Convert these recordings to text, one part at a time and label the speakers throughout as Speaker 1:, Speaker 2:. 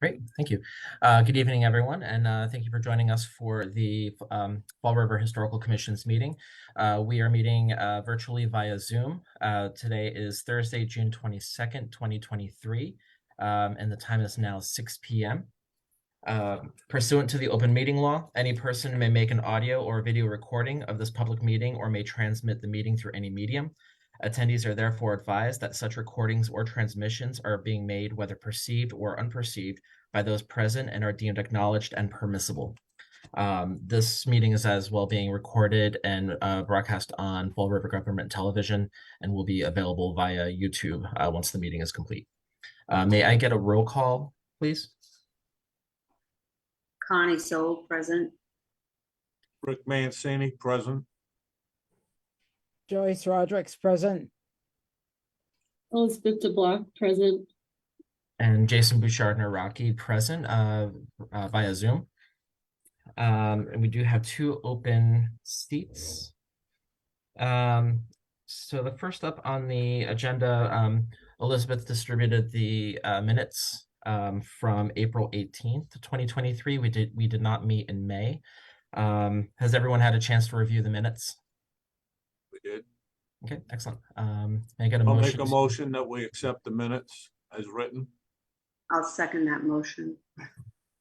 Speaker 1: Great, thank you. Good evening, everyone, and thank you for joining us for the Fall River Historical Commission's meeting. We are meeting virtually via Zoom. Today is Thursday, June 22nd, 2023, and the time is now 6 p.m. Pursuant to the open meeting law, any person may make an audio or video recording of this public meeting or may transmit the meeting through any medium. Attendees are therefore advised that such recordings or transmissions are being made, whether perceived or unperceived, by those present and are deemed acknowledged and permissible. This meeting is as well being recorded and broadcast on Fall River Government Television and will be available via YouTube once the meeting is complete. May I get a roll call, please?
Speaker 2: Connie Soul, present.
Speaker 3: Rick Mancini, present.
Speaker 4: Joyce Roderick's present.
Speaker 5: Elizabeth DeBlock, present.
Speaker 1: And Jason Bouchard-Naraki present via Zoom. And we do have 2 open seats. So the first up on the agenda, Elizabeth distributed the minutes from April 18th, 2023. We did not meet in May. Has everyone had a chance to review the minutes?
Speaker 3: We did.
Speaker 1: Okay, excellent. May I get a
Speaker 3: I'll
Speaker 1: motion?
Speaker 3: make a motion that we accept the minutes as written.
Speaker 2: I'll second that motion.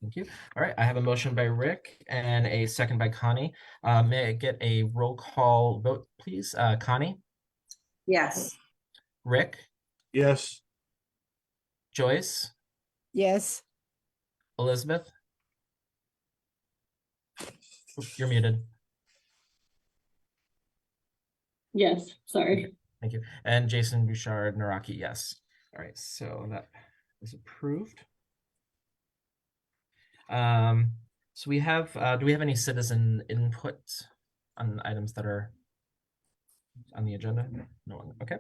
Speaker 1: Thank you. All right, I have a motion by Rick and a second by Connie. May I get a roll call vote, please? Connie?
Speaker 2: Yes.
Speaker 1: Rick?
Speaker 3: Yes.
Speaker 1: Joyce?
Speaker 4: Yes.
Speaker 1: Elizabeth? Oops, you're muted.
Speaker 5: Yes, sorry.
Speaker 1: Thank you. And Jason Bouchard-Naraki, yes. All right, so that is approved. So we have, do we have any citizen input on items that are on the agenda? No one, okay.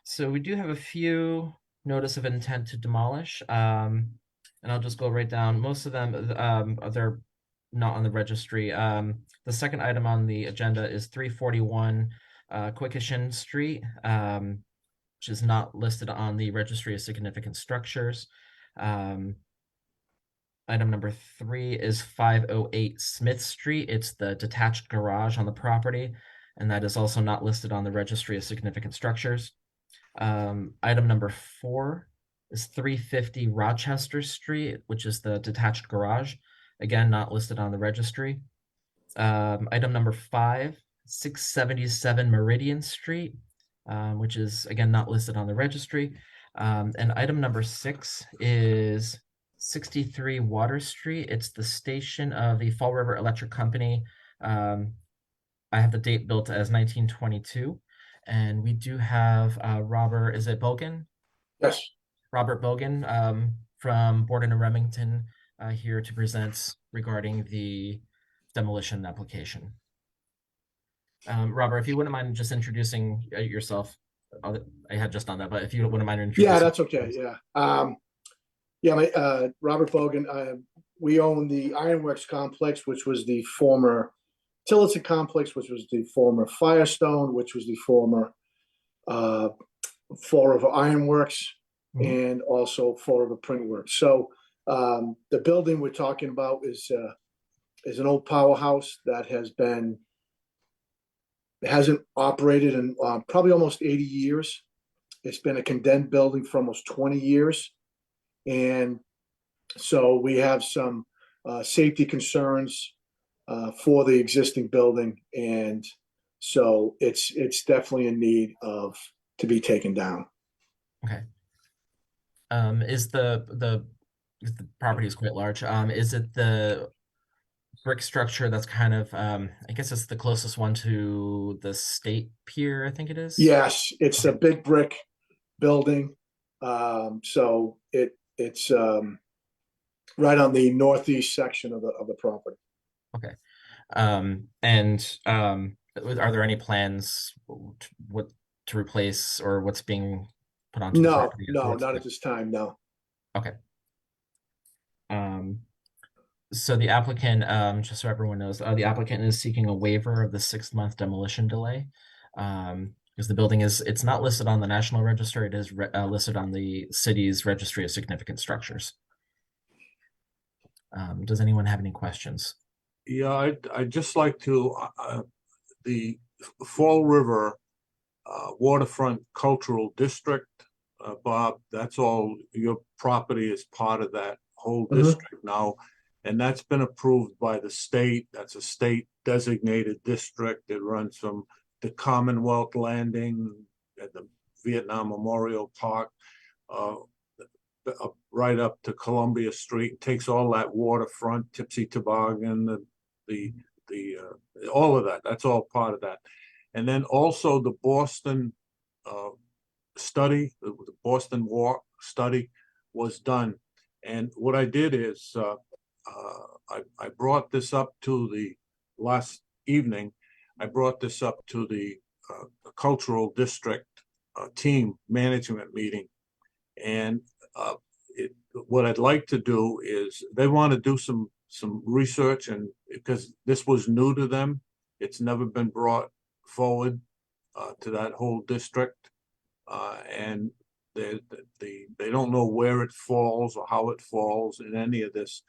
Speaker 1: So we do have a few notice of intent to demolish, and I'll just go right down. Most of them, they're not on the registry. The second item on the agenda is 341 Quikishin Street, which is not listed on the registry of significant structures. Item number 3 is 508 Smith Street. It's the detached garage on the property, and that is also not listed on the registry of significant structures. Item number 4 is 350 Rochester Street, which is the detached garage. Again, not listed on the registry. Item number 5, 677 Meridian Street, which is again not listed on the registry. And item number 6 is 63 Water Street. It's the station of the Fall River Electric Company. I have the date built as 1922. And we do have Robert, is it Bogan?
Speaker 3: Yes.
Speaker 1: Robert Bogan from Borden and Remington here to present regarding the demolition application. Robert, if you wouldn't mind just introducing yourself. I had just done that, but if you wouldn't mind introducing.
Speaker 6: Yeah, that's okay. Yeah. Robert Bogan. We own the Ironworks complex, which was the former Tillotson complex, which was the former Firestone, which was the former Fall River Ironworks, and also Fall River Printworks. So the building we're talking about is an old powerhouse that hasn't operated in probably almost 80 years. It's been a condemned building for almost 20 years. And so we have some safety concerns for the existing building. And so it's definitely in need to be taken down.
Speaker 1: Okay. Is the property is quite large. Is it the brick structure that's kind of, I guess it's the closest one to the state pier, I think it is?
Speaker 6: Yes, it's a big brick building. So it's right on the northeast section of the property.
Speaker 1: Okay. And are there any plans to replace or what's being put onto the property?
Speaker 6: No, not at this time, no.
Speaker 1: Okay. So the applicant, just so everyone knows, the applicant is seeking a waiver of the 6-month demolition delay. because the building it's not listed on the National Register. It is listed on the city's Registry of Significant Structures. Does anyone have any questions?
Speaker 3: Yeah, I'd just like to, the Fall River Waterfront Cultural District, Bob, that's all, your property is part of that whole
Speaker 6: Mhm.
Speaker 3: district now. And that's been approved by the state. That's a state designated district. It runs from the Commonwealth Landing at the Vietnam Memorial Park, right up to Columbia Street, takes all that waterfront, Tipsy Toboggan, all of that. That's all part of that. And then also the Boston study, the Boston Walk study was done. And what I did is I brought this up to the last evening. I brought this up to the cultural district team management meeting. And what I'd like to do is they want to do some research, and because this was new to them, it's never been brought forward to that whole district, and they don't know where it falls or how it falls in any of this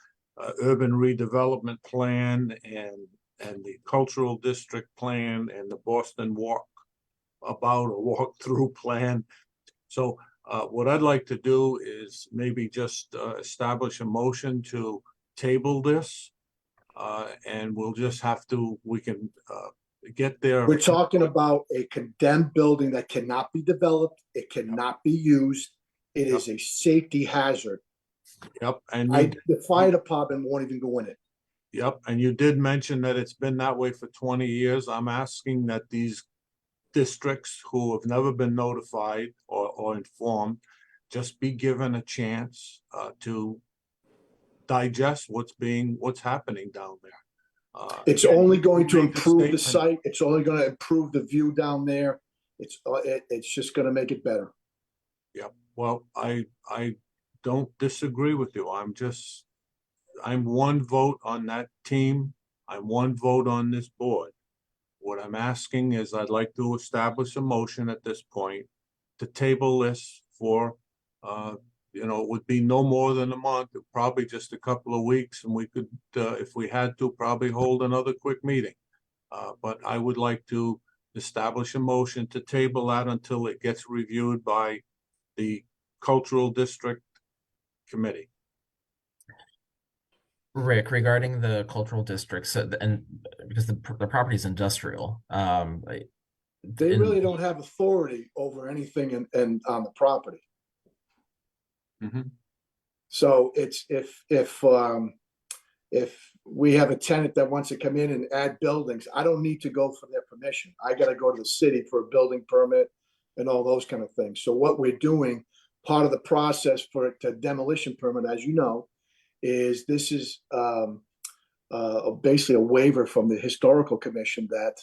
Speaker 3: urban redevelopment plan and the cultural district plan and the Boston walk through plan. So what I'd like to do is maybe just establish a motion to table this, and we'll just have to, we can get there.
Speaker 6: We're talking about a condemned building that cannot be developed. It cannot be used. It is a safety hazard.
Speaker 3: Yep, and
Speaker 6: The fire department won't even go in it.
Speaker 3: yep, and you did mention that it's been that way for 20 years. I'm asking that these districts who have never been notified or informed just be given a chance to digest what's happening down there.
Speaker 6: It's
Speaker 3: Again,
Speaker 6: only going to
Speaker 3: make a
Speaker 6: improve the
Speaker 3: statement.
Speaker 6: site. It's only going to improve the view down there. It's just going to make it better.
Speaker 3: Yep, well, I don't disagree with you. I'm one vote on that team. I'm one vote on this board. What I'm asking is I'd like to establish a motion at this point to table this for, it would be no more than a month, probably just a couple of weeks, and we could, if we had to, probably hold another quick meeting. But I would like to establish a motion to table that until it gets reviewed by the Cultural District Committee.
Speaker 1: Rick, regarding the cultural districts, and because the property is industrial,
Speaker 6: They really don't have authority over anything in on the property.
Speaker 3: Mhm.
Speaker 6: So it's if we have a tenant that wants to come in and add buildings, I don't need to go for their permission. I got to go to the city for a building permit and all those kind of things. So what we're doing, part of the process for the demolition permit, as you know, is this is basically a waiver from the historical commission that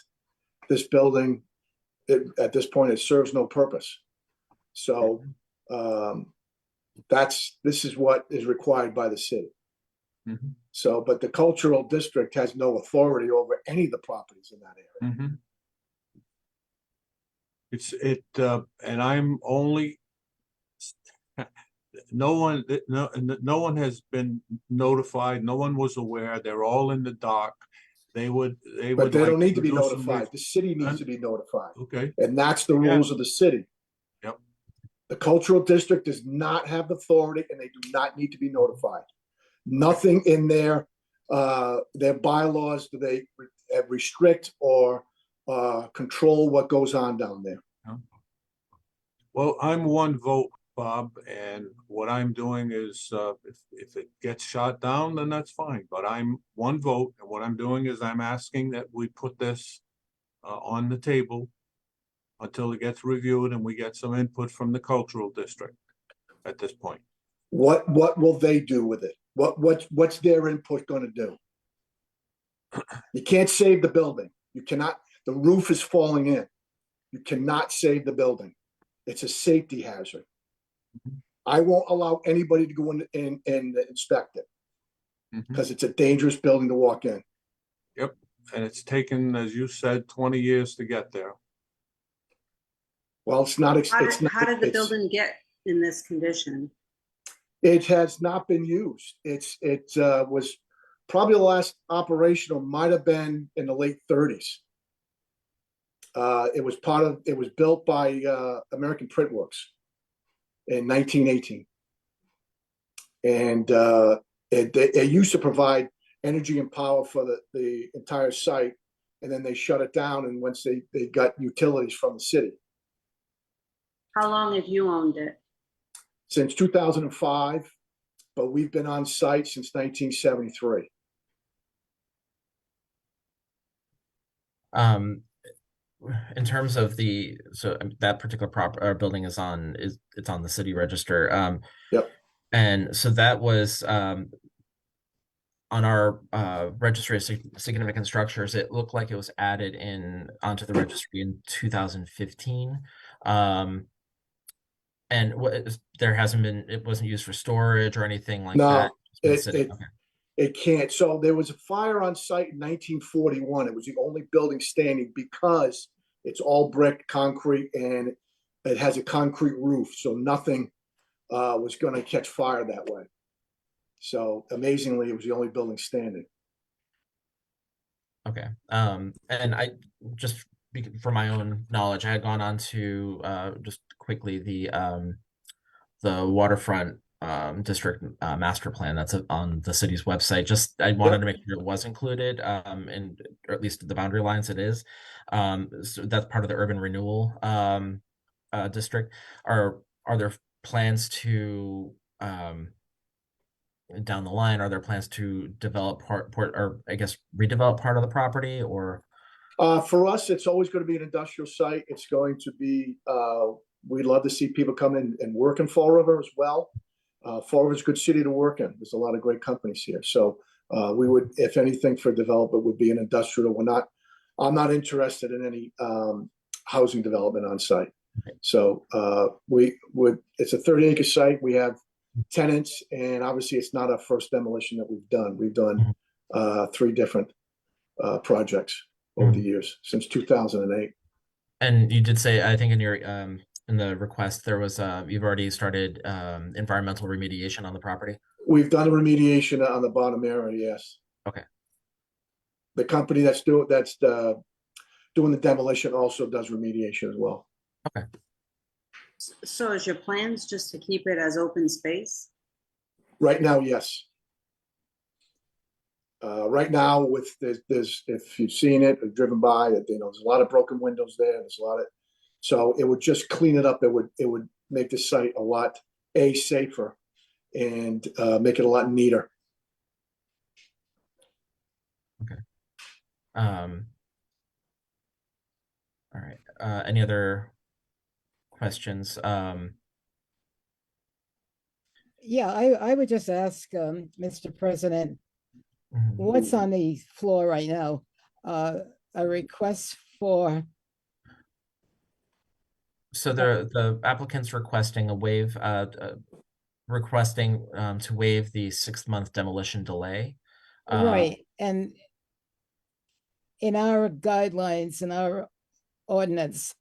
Speaker 6: this building, at this point, it serves no purpose. So this is what is required by the city.
Speaker 3: Mhm.
Speaker 6: So, but the cultural district has no authority over any of the properties in that area.
Speaker 3: Mhm. And I'm only, no one has been notified. No one was aware. They're all in the dark. They would
Speaker 6: But they
Speaker 3: like
Speaker 6: don't need to be
Speaker 3: do some
Speaker 6: notified. The city needs to be notified.
Speaker 3: Okay,
Speaker 6: And that's the
Speaker 3: Yeah.
Speaker 6: rules of the city.
Speaker 3: Yep.
Speaker 6: The cultural district does not have the authority and they do not need to be notified. Nothing in their bylaws do they restrict or control what goes on down there.
Speaker 3: well, I'm one vote, Bob, and what I'm doing is, if it gets shot down, then that's fine, but I'm one vote, and what I'm doing is I'm asking that we put this on the table until it gets reviewed and we get some input from the cultural district at this point.
Speaker 6: What will they do with it? What's their input going to do? You can't save the building. You cannot, the roof is falling in. You cannot save the building. It's a safety hazard. I won't allow anybody to go in and inspect it
Speaker 3: Mhm.
Speaker 6: because it's a dangerous building to walk in.
Speaker 3: Yep, and it's taken, as you said, 20 years to get there.
Speaker 6: Well, it's not,
Speaker 2: How
Speaker 6: it's
Speaker 2: did,
Speaker 6: not.
Speaker 2: how did the
Speaker 6: it's-
Speaker 2: building get in this condition?
Speaker 6: It has not been used. It was probably the last operational might have been in the late 30s. It was built by American Print Works in 1918. And it used to provide energy and power for the entire site. And then they shut it down. And once they got utilities from the city.
Speaker 2: How long have you owned it?
Speaker 6: Since 2005, but we've been on site since 1973.
Speaker 1: In terms of that particular building it's on the city register.
Speaker 6: Yep.
Speaker 1: And so that was on our registry of significant structures. It looked like it was added onto the registry in 2015. And it wasn't used for storage or anything like
Speaker 6: No,
Speaker 1: that. It's been
Speaker 6: it-
Speaker 1: sitting-
Speaker 6: it-
Speaker 1: okay.
Speaker 6: It can't. So there was a fire on site in 1941. It was the only building standing because it's all brick, concrete, and it has a concrete roof. So nothing was going to catch fire that way. So amazingly, it was the only building standing.
Speaker 1: Okay. And I just for my own knowledge, I had gone on to just quickly the waterfront district master plan that's on the city's website. Just I wanted to make sure it was included in, or at least the boundary lines it is. So that's part of the urban renewal district. Are there plans to down the line, are there plans to develop or I guess redevelop part of the property, or?
Speaker 6: For us, it's always going to be an industrial site. It's going to be, we'd love to see people come in and work in Fall River as well. Fall River's a good city to work in. There's a lot of great companies here. So we would, if anything for development would be an industrial. I'm not interested in any housing development on site.
Speaker 1: Okay.
Speaker 6: So it's a 30-acre site. We have tenants, and obviously it's not our first demolition that we've done. We've done 3 different projects over the years since 2008.
Speaker 1: And you did say, I think in your in the request there was you've already started environmental remediation on the property.
Speaker 6: We've done a remediation on the bottom area, yes.
Speaker 1: Okay.
Speaker 6: The company that's doing the demolition also does remediation as well.
Speaker 1: Okay.
Speaker 2: So is your plans just to keep it as open space?
Speaker 6: Right now, yes. Right now, with there's if you've seen it or driven by it, there's a lot of broken windows there. There's a lot of, so it would just clean it up. It would make the site a lot safer and make it a lot neater.
Speaker 1: Okay. All right. Any other questions?
Speaker 4: Yeah, I would just ask, Mr. President, what's on the floor right now? A request for,
Speaker 1: So the applicant's requesting requesting to waive the 6-month demolition delay.
Speaker 4: right, and in our guidelines, in our ordinance,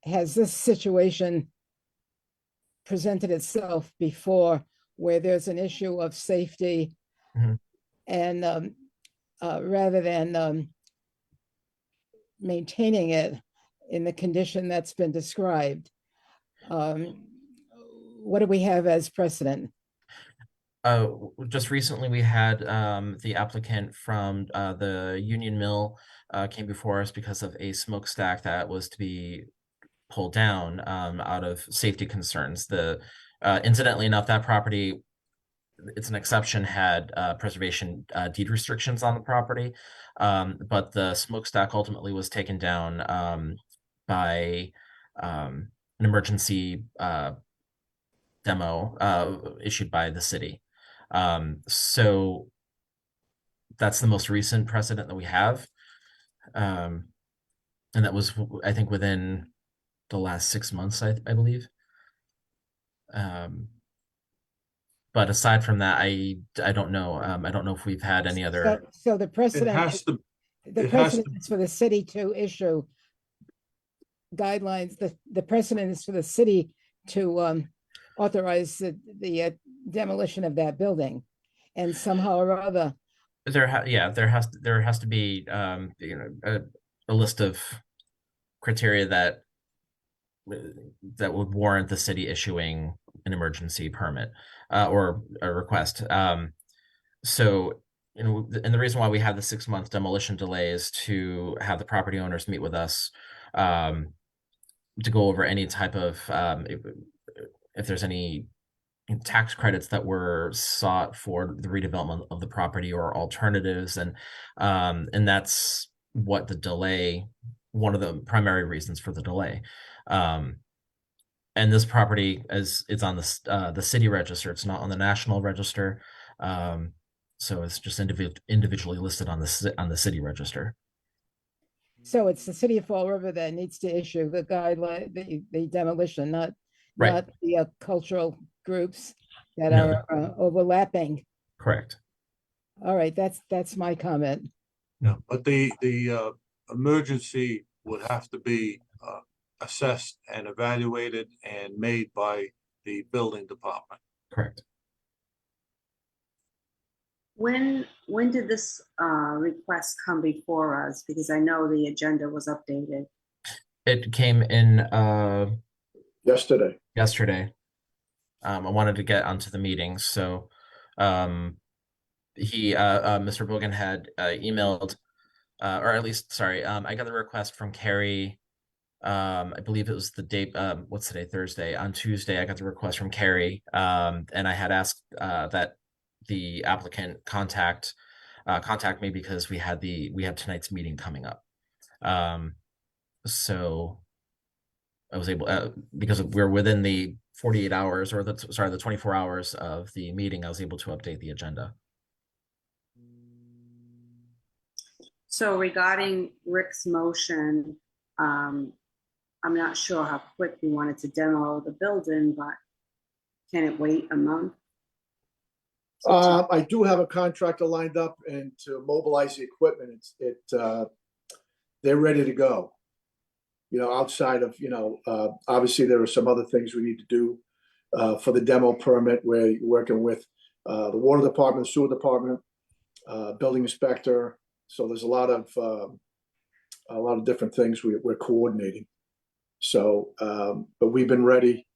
Speaker 4: has this situation presented itself before where there's an issue of safety
Speaker 1: Mhm.
Speaker 4: and rather than maintaining it in the condition that's been described, what do we have as precedent?
Speaker 1: Just recently we had the applicant from the Union Mill came before us because of a smokestack that was to be pulled down out of safety concerns. Incidentally enough, that property, it's an exception, had preservation deed restrictions on the property, but the smokestack ultimately was taken down by an emergency demo issued by the city. So that's the most recent precedent that we have. And that was, I think, within the last 6 months, I believe. But aside from that, I don't know. I don't know if we've had any other.
Speaker 4: So the
Speaker 3: It
Speaker 4: precedent,
Speaker 3: has to,
Speaker 4: the
Speaker 3: it has to-
Speaker 4: precedent is for the city to issue guidelines, the precedent is for the city to authorize the demolition of that building. And somehow or other,
Speaker 1: There has to be a list of criteria that would warrant the city issuing an emergency permit or a request. So, and the reason why we have the 6-month demolition delay is to have the property owners meet with us to go over any type of if there's any tax credits that were sought for the redevelopment of the property or alternatives, and that's what the delay, one of the primary reasons for the delay. And this property is on the city register. It's not on the national register. So it's just individually listed on the city register.
Speaker 4: so it's the city of Fall River that needs to issue the guideline, the demolition, not
Speaker 1: Right.
Speaker 4: not the cultural groups that
Speaker 1: No.
Speaker 4: are overlapping.
Speaker 1: Correct.
Speaker 4: All right, that's my comment.
Speaker 3: No, but the emergency would have to be assessed and evaluated and made by the building department.
Speaker 1: Correct.
Speaker 2: When did this request come before us? Because I know the agenda was updated.
Speaker 1: It came in
Speaker 6: Yesterday.
Speaker 1: yesterday. I wanted to get onto the meeting, so Mr. Bogan had emailed, or at least, sorry, I got the request from Carrie. I believe it was the date. What's today? Thursday. On Tuesday, I got the request from Carrie, and I had asked that the applicant contact me because we had tonight's meeting coming up. So I was able, because we're within the 48 hours or the 24 hours of the meeting, I was able to update the agenda.
Speaker 2: So regarding Rick's motion, I'm not sure how quick you wanted to demo the building, but can it wait a month?
Speaker 6: I do have a contractor lined up and to mobilize the equipment. They're ready to go. Outside of, obviously there are some other things we need to do for the demo permit. We're working with the water department, sewer department, building inspector. So there's a lot of different things we're coordinating. So, but we've been ready.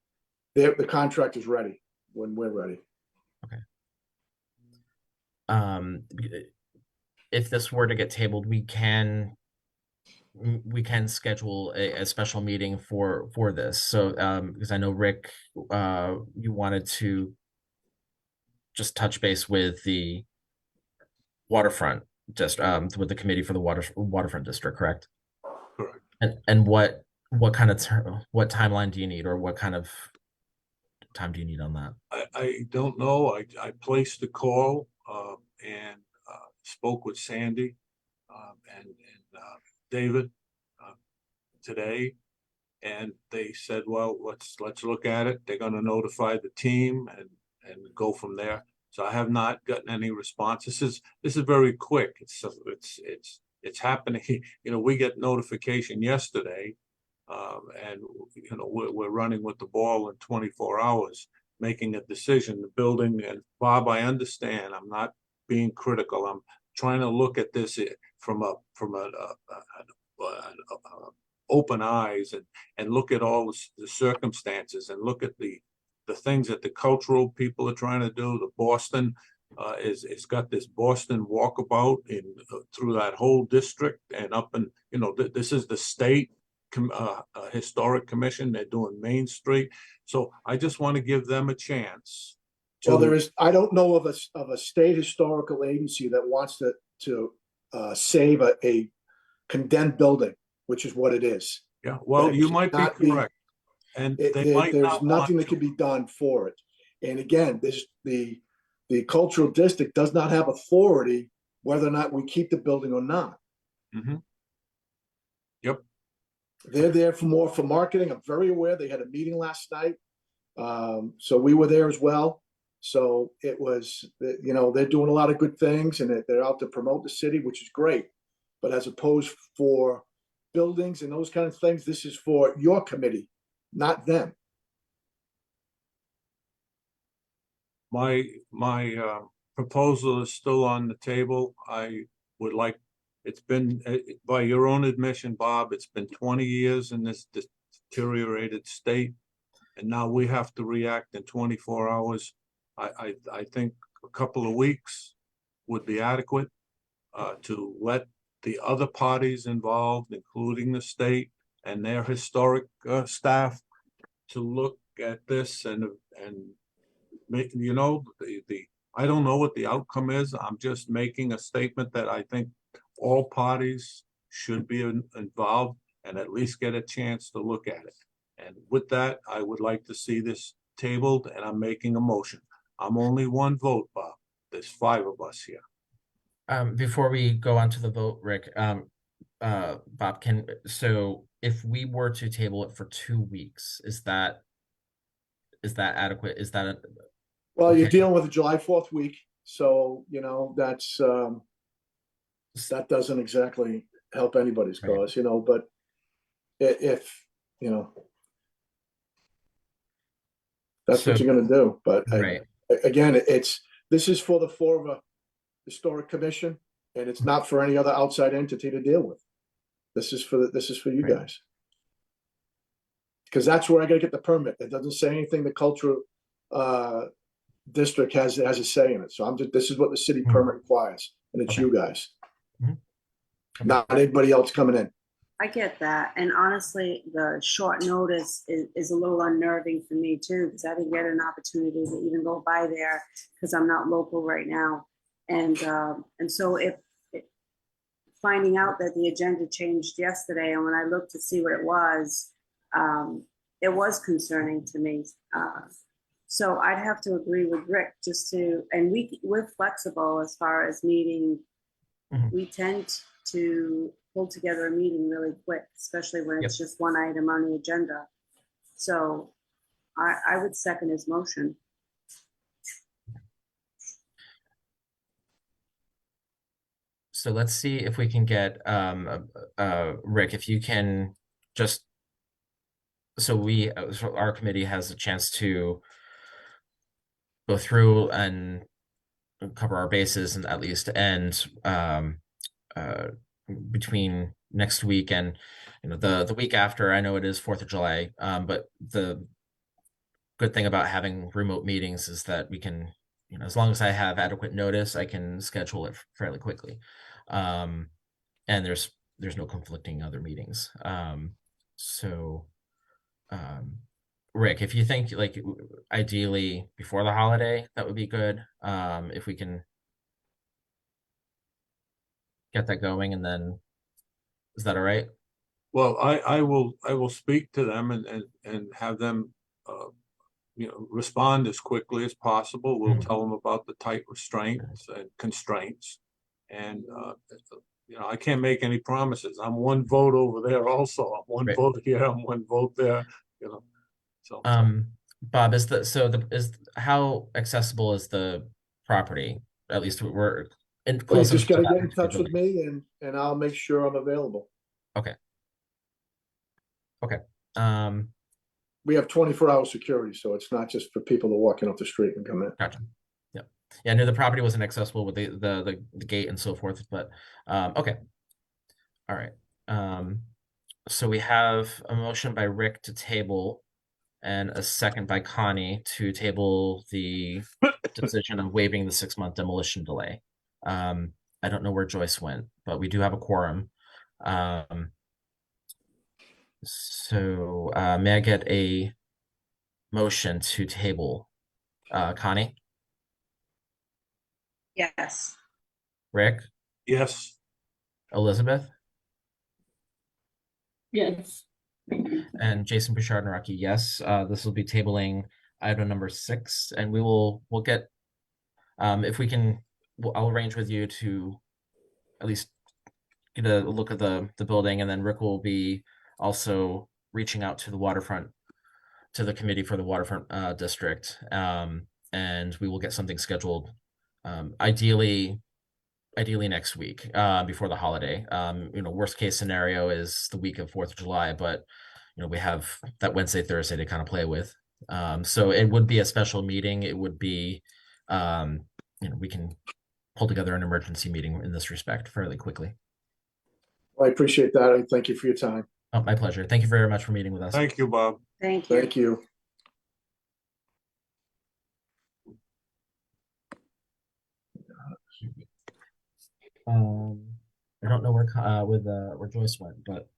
Speaker 6: The contract is ready when we're ready.
Speaker 1: Okay. If this were to get tabled, we can schedule a special meeting for this. So because I know Rick, you wanted to just touch base with the waterfront, just with the committee for the waterfront district, correct?
Speaker 3: Correct.
Speaker 1: And what kind of what timeline do you need, or what kind of time do you need on that?
Speaker 3: I don't know. I placed the call and spoke with Sandy and David today, and they said, well, let's look at it. They're going to notify the team and go from there. So I have not gotten any response. This is very quick. It's happening. We get notification yesterday, and we're running with the ball in 24 hours, making a decision. The building, and Bob, I understand. I'm not being critical. I'm trying to look at this from open eyes and look at all the circumstances and look at the things that the cultural people are trying to do. The Boston is got this Boston walkabout through that whole district and up, and this is the state historic commission. They're doing Main Street. So I just want to give them a chance.
Speaker 6: Well, I don't know of a state historical agency that wants to save a condemned building, which is what it is.
Speaker 3: Yeah, well, you might be correct. And
Speaker 6: there's nothing that can be done for it. And again, the cultural district does not have authority whether or not we keep the building or not.
Speaker 3: Mm-hmm. Yep.
Speaker 6: They're there for marketing. I'm very aware. They had a meeting last night. So we were there as well. So it was, they're doing a lot of good things, and they're out to promote the city, which is great. But as opposed for buildings and those kind of things. This is for your committee, not them.
Speaker 3: My proposal is still on the table. I would like, it's been, by your own admission, Bob, it's been 20 years in this deteriorated state. And now we have to react in 24 hours. I think a couple of weeks would be adequate to let the other parties involved, including the state and their historic staff, to look at this and make, you know, I don't know what the outcome is. I'm just making a statement that I think all parties should be involved and at least get a chance to look at it. And with that, I would like to see this tabled, and I'm making a motion. I'm only one vote, Bob. There's 5 of us here.
Speaker 1: Before we go on to the vote, Rick, Bob, so if we were to table it for 2 weeks, is that adequate? Is that
Speaker 6: Well, you're
Speaker 1: Okay.
Speaker 6: dealing with the July 4th week, so, you know, that's, that doesn't exactly help anybody's
Speaker 1: Right.
Speaker 6: cause, you know, but if, you know, that's what
Speaker 1: So-
Speaker 6: you're gonna do, but
Speaker 1: right?
Speaker 6: again, this is for the Fall Historic Commission, and it's not for any other outside entity to deal with. This is for you
Speaker 1: Right.
Speaker 6: guys. Because that's where I gotta get the permit. It doesn't say anything the cultural district has a say in it. So this is what the city
Speaker 1: Mhm.
Speaker 6: permit requires, and it's
Speaker 1: Okay.
Speaker 6: you guys.
Speaker 1: Mhm. Okay.
Speaker 6: Not anybody else coming in.
Speaker 2: I get that, and honestly, the short notice is a little unnerving for me too, because I didn't get an opportunity to even go by there, because I'm not local right now. And so if finding out that the agenda changed yesterday, and when I looked to see what it was concerning to me. So I'd have to agree with Rick and we're flexible as far as meeting.
Speaker 1: Mhm.
Speaker 2: We tend to pull together a meeting really quick, especially when it's just one item on the agenda. So I would second his motion.
Speaker 1: So let's see if we can get Rick, if you can just so our committee has a chance to go through and cover our bases and at least end between next week and the week after. I know it is 4th of July, but the good thing about having remote meetings is that we can, as long as I have adequate notice, I can schedule it fairly quickly. And there's no conflicting other meetings. Rick, if you think like ideally before the holiday, that would be good. If we can get that going, and then is that all right?
Speaker 3: Well, I will speak to them and have them, respond as quickly as possible. We'll
Speaker 1: Mhm.
Speaker 3: tell them about the tight restraints and constraints. And, I can't make any promises. I'm one vote over there also. I'm one
Speaker 1: Right.
Speaker 3: vote here, I'm one vote there, so.
Speaker 1: Bob, how accessible is the property? At least we're in
Speaker 6: Well, you
Speaker 1: close
Speaker 6: just
Speaker 1: enough to
Speaker 6: gotta
Speaker 1: that
Speaker 6: get in touch with
Speaker 1: building.
Speaker 6: me and I'll make sure I'm available.
Speaker 1: Okay.
Speaker 6: We have 24-hour security, so it's not just for people to walk in off the street and come in.
Speaker 1: Gotcha. Yeah, I knew the property wasn't accessible with the gate and so forth, but okay. All right. So we have a motion by Rick to table and a second by Connie to table the decision of waiving the 6-month demolition delay. I don't know where Joyce went, but we do have a quorum. So may I get a motion to table? Connie,
Speaker 2: Yes.
Speaker 1: Rick,
Speaker 3: Yes,
Speaker 1: Elizabeth,
Speaker 5: Yes.
Speaker 1: and Jason Bouchard Naraki, yes. This will be tabling item number 6, and we'll get if we can. I'll arrange with you to at least get a look at the building, and then Rick will be also reaching out to the waterfront, to the committee for the waterfront district, and we will get something scheduled. Ideally, ideally next week, before the holiday. Worst case scenario is the week of 4th of July, but we have that Wednesday, Thursday to kind of play with. So it would be a special meeting. It would be, we can pull together an emergency meeting in this respect fairly quickly.
Speaker 6: I appreciate that. I thank you for your time.
Speaker 1: Oh, my pleasure. Thank you very much for meeting with us.
Speaker 3: Thank you, Bob.
Speaker 2: Thank you.
Speaker 6: Thank you.
Speaker 1: I don't know where Joyce went, but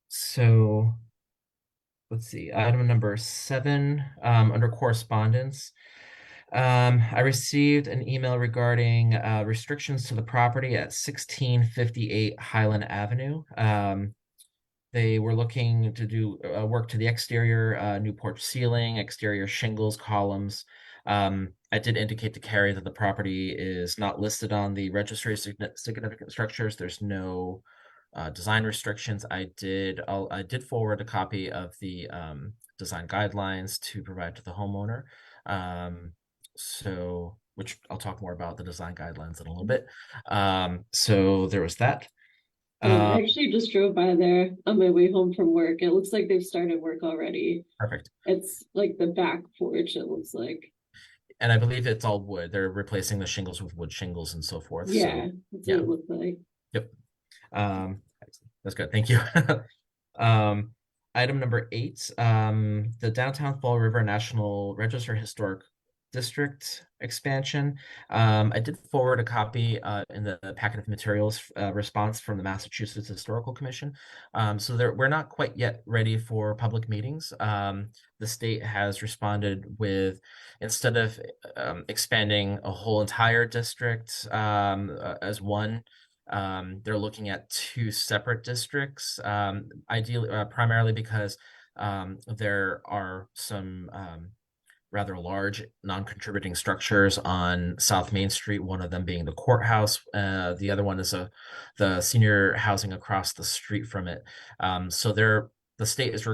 Speaker 1: so let's see. Item number 7, under correspondence. I received an email regarding restrictions to the property at 1658 Highland Avenue. They were looking to do work to the exterior, new porch ceiling, exterior shingles, columns. I did indicate to Carrie that the property is not listed on the registry of significant structures. There's no design restrictions. I did forward a copy of the design guidelines to provide to the homeowner. Which I'll talk more about the design guidelines in a little bit. So there was that.
Speaker 5: I actually just drove by there on my way home from work. It looks like they've started work already.
Speaker 1: Perfect.
Speaker 5: It's like the back porch, it looks like.
Speaker 1: And I believe it's all wood. They're replacing the shingles with wood shingles and so forth.
Speaker 5: Yeah, that's what
Speaker 1: yeah.
Speaker 5: it looked like.
Speaker 1: Yep. That's good. Thank you. Item number 8, the Downtown Fall River National Register Historic District expansion. I did forward a copy in the packet of materials response from the Massachusetts Historical Commission. So we're not quite yet ready for public meetings. The state has responded with, instead of expanding a whole entire district as one, they're looking at 2 separate districts, ideally, primarily because there are some rather large non-contributing structures on South Main Street, one of them being the courthouse. The other one is the senior housing across the street from it. So the state is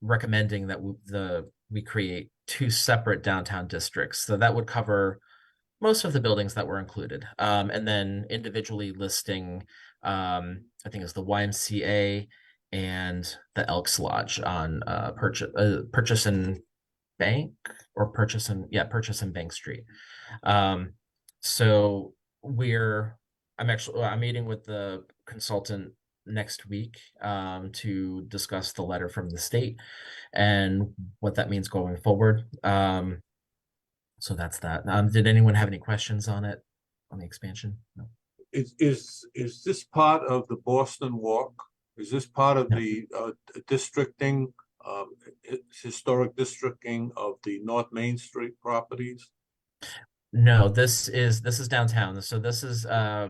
Speaker 1: recommending that we create 2 separate downtown districts. So that would cover most of the buildings that were included. And then individually listing, I think it's the YMCA and the Elks Lodge on Purchase and Bank or Purchase and Bank Street. So I'm meeting with the consultant next week to discuss the letter from the state and what that means going forward. So that's that. Did anyone have any questions on it, on the expansion? No.
Speaker 3: Is this part of the Boston Walk? Is this part of the districting, historic districting of the North Main Street properties?
Speaker 1: No, this is downtown. So this is a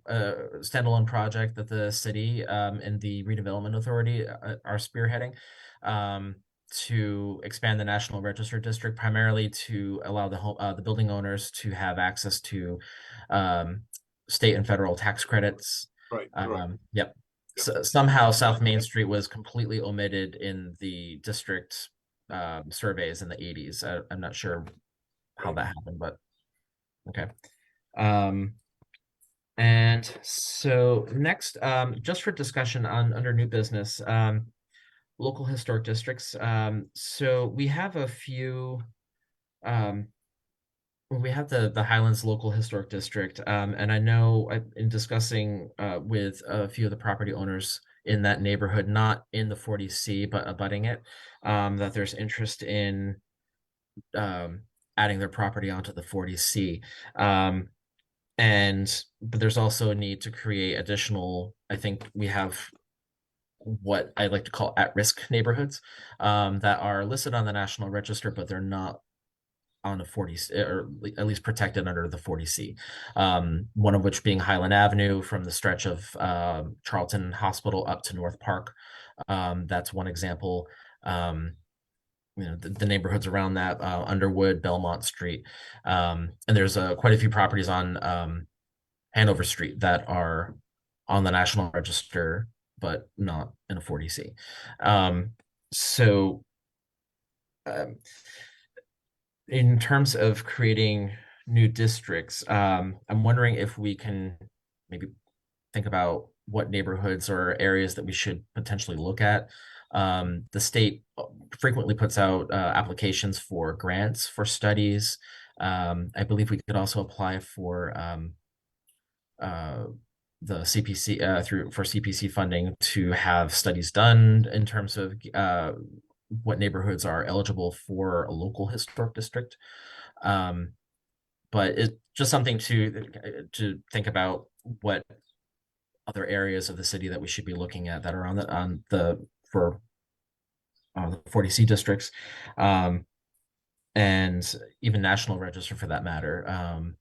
Speaker 1: standalone project that the city and the redevelopment authority are spearheading to expand the National Register District, primarily to allow the building owners to have access to state and federal tax credits.
Speaker 3: Right.
Speaker 1: Yep. So somehow South Main Street was completely omitted in the district surveys in the 80s. I'm not sure how that happened, but okay. And so next, just for discussion under new business, local historic districts. So we have a few, we have the Highlands Local Historic District, and I know in discussing with a few of the property owners in that neighborhood, not in the 40C, but abutting it, that there's interest in adding their property onto the 40C. But there's also a need to create additional, I think we have what I like to call at-risk neighborhoods that are listed on the National Register, but they're not on a 40, or at least protected under the 40C. One of which being Highland Avenue from the stretch of Charlton Hospital up to North Park. That's one example. The neighborhoods around that, Underwood, Belmont Street. And there's quite a few properties on Hanover Street that are on the National Register, but not in a 40C. in terms of creating new districts, I'm wondering if we can maybe think about what neighborhoods or areas that we should potentially look at. The state frequently puts out applications for grants for studies. I believe we could also apply for uh, the CPC for CPC funding to have studies done in terms of what neighborhoods are eligible for a local historic district. But it's just something to think about what other areas of the city that we should be looking at that are on the for the 40C districts, and even National Register for that matter.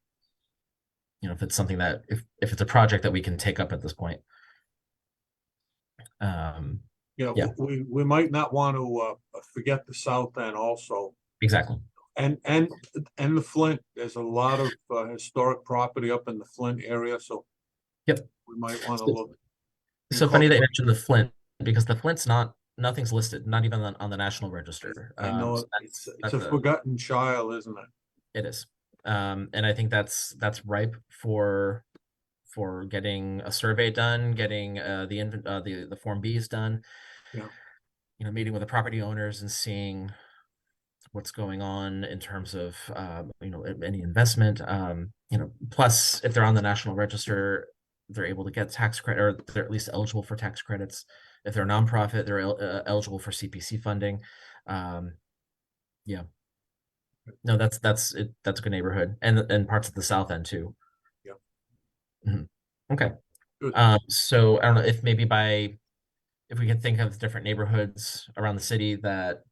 Speaker 1: If it's something that if it's a project that we can take up at this point. Yeah.
Speaker 3: We might not want to forget the south end also.
Speaker 1: Exactly.
Speaker 3: And the Flint, there's a lot of historic property up in the Flint area, so
Speaker 1: Yep.
Speaker 3: we might want to look.
Speaker 1: So funny that you mentioned the Flint, because the Flint's nothing's listed, not even on the National Register.
Speaker 3: I know
Speaker 1: So
Speaker 3: it's a forgotten child, isn't it?
Speaker 1: It is. And I think that's ripe for getting a survey done, getting the Form Bs done.
Speaker 3: Yeah.
Speaker 1: Meeting with the property owners and seeing what's going on in terms of any investment. Plus if they're on the National Register, they're able to get tax credit, or they're at least eligible for tax credits. If they're a nonprofit, they're eligible for CPC funding. Yeah. No, that's it. That's a good neighborhood, and parts of the south end too.
Speaker 3: Yeah.
Speaker 1: Okay.
Speaker 3: Good.
Speaker 1: So I don't know if maybe if we could think of different neighborhoods around the city that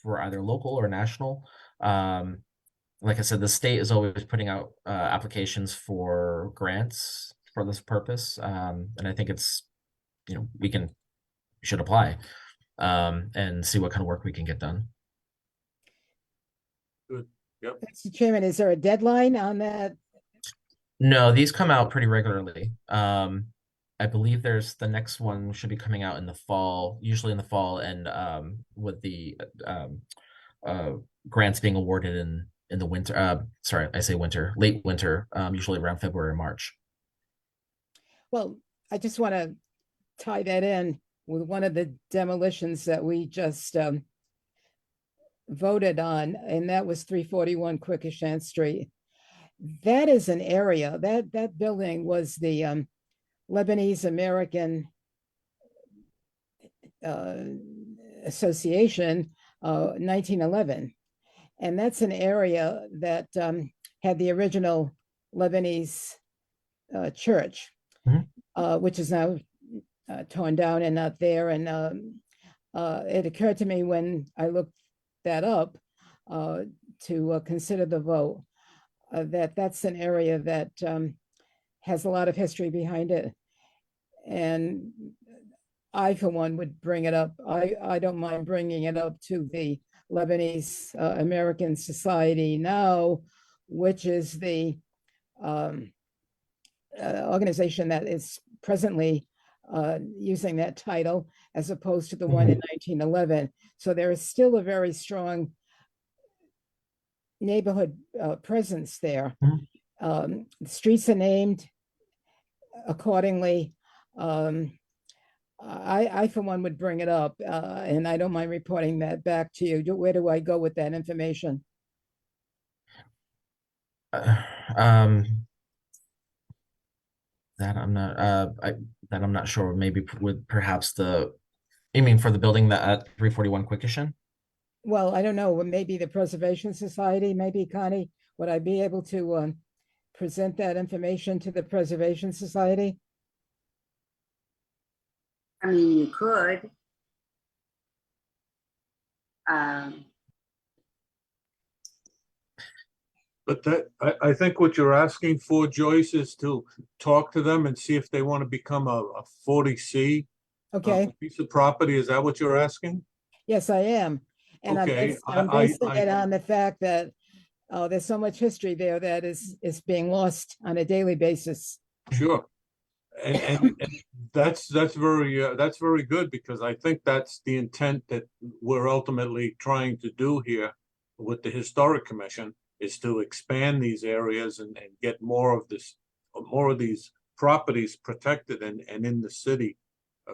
Speaker 1: were either local or national. Like I said, the state is always putting out applications for grants for this purpose, and I think it's we should apply and see what kind of work we can get done.
Speaker 3: Good. Yep.
Speaker 4: Mr. Chairman, is there a deadline on that?
Speaker 1: No, these come out pretty regularly. I believe the next one should be coming out in the fall, usually in the fall, and with the grants being awarded in the winter. Sorry, I say winter, late winter, usually around February or March.
Speaker 4: Well, I just want to tie that in with one of the demolitions that we just voted on, and that was 341 Quikashant Street. That is an area that building was the Lebanese American Association, 1911, and that's an area that had the original Lebanese church, which is now torn down and not there. And it occurred to me when I looked that up to consider the vote that's an area that has a lot of history behind it. And I, for one, would bring it up. I don't mind bringing it up to the Lebanese American Society now, which is the organization that is presently using that title, as opposed to the one in 1911. So there is still a very strong neighborhood presence there. The streets are named accordingly. I, for one, would bring it up, and I don't mind reporting that back to you. Where do I go with that information?
Speaker 1: That I'm not sure. Maybe with perhaps you mean for the building that at 341 Quikashant?
Speaker 4: Well, I don't know. Maybe the Preservation Society. Maybe, Connie, would I be able to present that information to the Preservation Society?
Speaker 2: I mean, you could.
Speaker 3: But I think what you're asking for, Joyce, is to talk to them and see if they want to become a 40C
Speaker 4: Okay.
Speaker 3: piece of property. Is that what you're asking?
Speaker 4: Yes, I am. And
Speaker 3: Okay,
Speaker 4: I'm basing it on the fact that there's so much history there that is being lost on a daily basis.
Speaker 3: Sure. And that's very good, because I think that's the intent that we're ultimately trying to do here. with the Historic Commission is to expand these areas and get more of these properties protected and in the city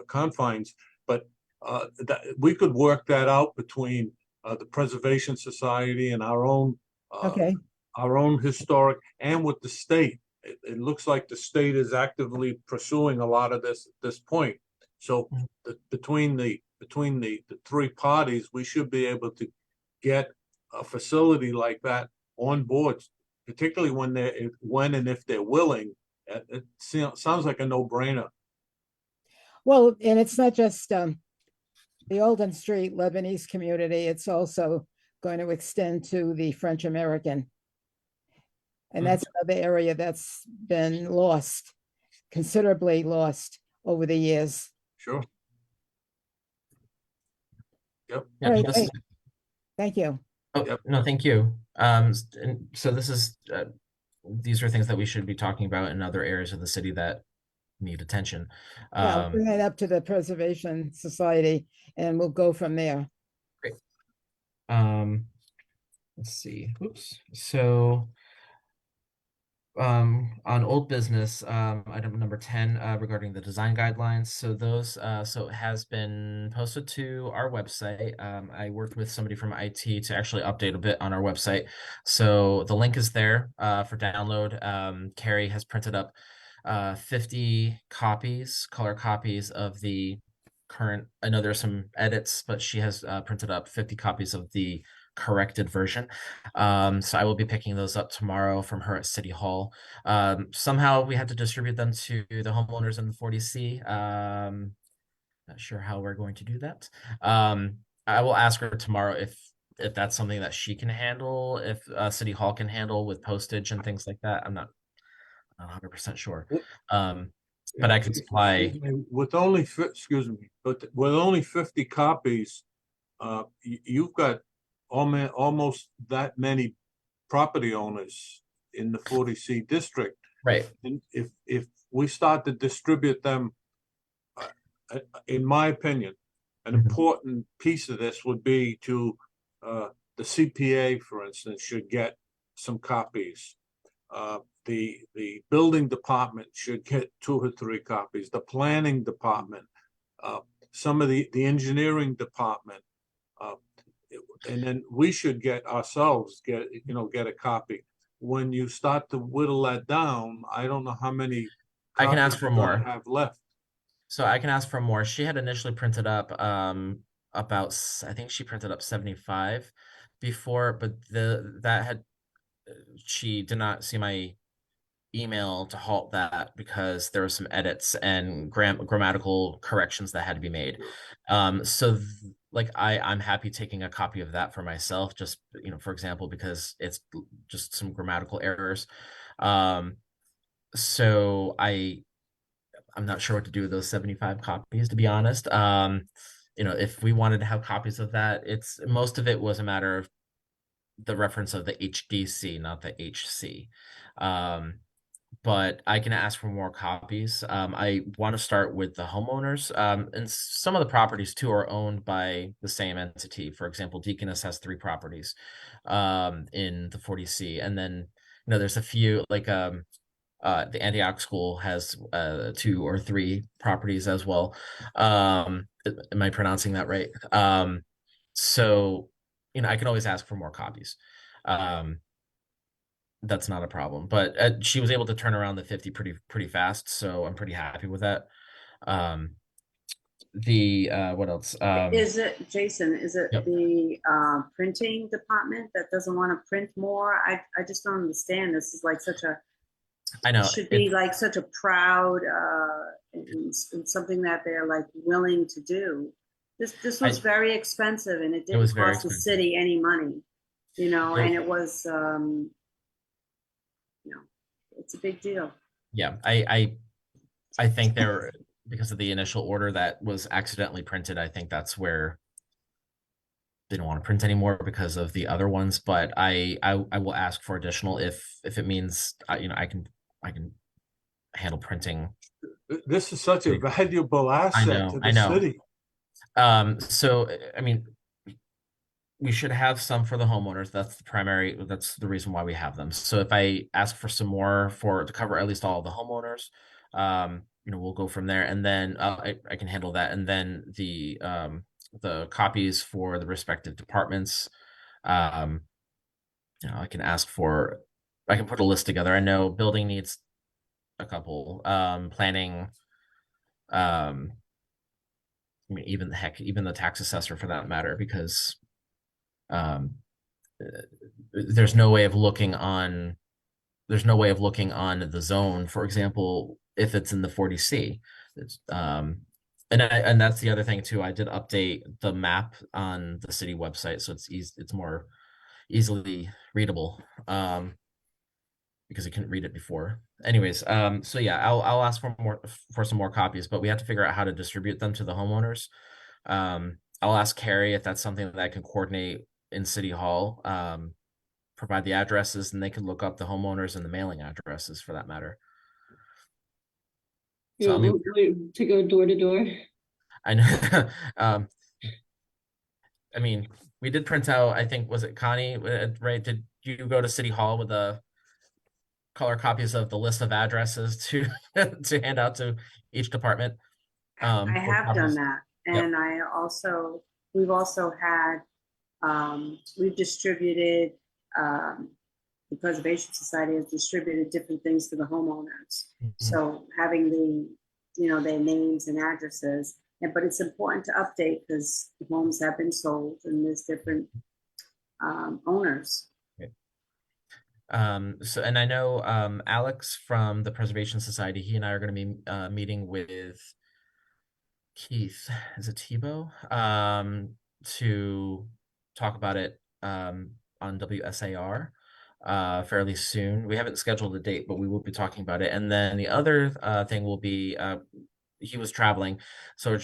Speaker 3: confines. But that we could work that out between the Preservation Society and
Speaker 4: Okay,
Speaker 3: our own historic and with the state. It looks like the state is actively pursuing a lot of this at this point. So between the three parties, we should be able to get a facility like that on board, particularly when and if they're willing. It sounds like a no-brainer.
Speaker 4: well, and it's not just the Olden Street Lebanese community, it's also going to extend to the French American. And that's another area that's been lost, considerably lost over the years.
Speaker 3: Sure. Yep.
Speaker 1: Yeah,
Speaker 4: All right,
Speaker 1: this is-
Speaker 4: great. Thank you.
Speaker 1: Oh,
Speaker 3: Yep.
Speaker 1: no, thank you. And so this is, these are things that we should be talking about in other areas of the city that need attention.
Speaker 4: Yeah, I'll bring that up to the Preservation Society and we'll go from there.
Speaker 1: Let's see, oops, so on old business, item number 10, regarding the design guidelines. So those, so it has been posted to our website. I worked with somebody from IT to actually update a bit on our website. So the link is there, for download. Carrie has printed up 50 copies, color copies of the current. I know there's some edits, but she has printed up 50 copies of the corrected version. So I will be picking those up tomorrow from her at City Hall. Somehow we had to distribute them to the homeowners in the 40C. Not sure how we're going to do that. I will ask her tomorrow if that's something that she can handle, if City Hall can handle with postage and things like that. I'm not 100% sure. But I can supply.
Speaker 3: Excuse me, with only excuse me, but with only 50 copies, you've got almost that many property owners in the 40C district.
Speaker 1: Right.
Speaker 3: And if we start to distribute them, in my opinion, an important piece of this would be to the CPA, for instance, should get some copies. The building department should get 2 or 3 copies. The planning department, some of the engineering department, and then we should get ourselves get a copy. When you start to whittle that down, I don't know how many
Speaker 1: I can ask
Speaker 3: copies
Speaker 1: for
Speaker 3: you're gonna
Speaker 1: more.
Speaker 3: have left.
Speaker 1: So I can ask for more. She had initially printed up about, I think she printed up 75 before, but she did not see my email to halt that because there were some edits and grammatical corrections that had to be made. So like I'm happy taking a copy of that for myself, just, for example, because it's just some grammatical errors. So I'm not sure what to do with those 75 copies, to be honest. If we wanted to have copies of that, most of it was a matter of the reference of the HDC, not the HC. But I can ask for more copies. I want to start with the homeowners. And some of the properties too are owned by the same entity. For example, Deaconess has 3 properties in the 40C. And then, there's a few like the Antioch School has 2 or 3 properties as well. Am I pronouncing that right? So, I can always ask for more copies. That's not a problem, but she was able to turn around the 50 pretty fast, so I'm pretty happy with that. What else?
Speaker 2: Is it, Jason, is it
Speaker 1: Yep.
Speaker 2: the printing department that doesn't want to print more? I just don't understand. This is like
Speaker 1: I know
Speaker 2: should be like such a proud and something that they're like willing to do. This was very expensive and it
Speaker 1: was
Speaker 2: didn't
Speaker 1: very
Speaker 2: cost the
Speaker 1: expensive.
Speaker 2: city any money, and it was it's a big deal.
Speaker 1: Yeah, I think because of the initial order that was accidentally printed, I think that's where they don't want to print anymore because of the other ones. But I will ask for additional if it means I can handle printing.
Speaker 3: This is such a valuable asset to
Speaker 1: I
Speaker 3: the
Speaker 1: know.
Speaker 3: city.
Speaker 1: So I mean, we should have some for the homeowners. That's the reason why we have them. So if I ask for some more to cover at least all of the homeowners, we'll go from there. And then I can handle that. And then the copies for the respective departments, I can I can put a list together. I know building needs a couple, planning, I mean, even the tax assessor for that matter, because there's no way of looking on the zone, for example, if it's in the 40C. And that's the other thing too. I did update the map on the city website, so it's more easily readable, because I couldn't read it before. Anyways, so yeah, I'll ask for some more copies, but we have to figure out how to distribute them to the homeowners. I'll ask Carrie if that's something that I can coordinate in City Hall. Provide the addresses, and they can look up the homeowners and the mailing addresses for that matter.
Speaker 5: You
Speaker 1: So
Speaker 5: want me to go door to door?
Speaker 1: I know. I mean, we did print out, I think, was it Connie, right? Did you go to City Hall with the color copies of the list of addresses to to hand out to each department?
Speaker 2: I
Speaker 1: or
Speaker 2: have done
Speaker 1: copies?
Speaker 2: that.
Speaker 1: Yep.
Speaker 2: And we've also had, we've distributed, the Preservation Society has distributed different things to the homeowners. So having their names and addresses, but it's important to update because homes have been sold and there's different owners.
Speaker 1: So, and I know Alex from the Preservation Society, he and I are going to be meeting with Keith, is it Tebow, to talk about it on WSAR fairly soon. We haven't scheduled a date, but we will be talking about it. And then the other thing will be he was traveling, so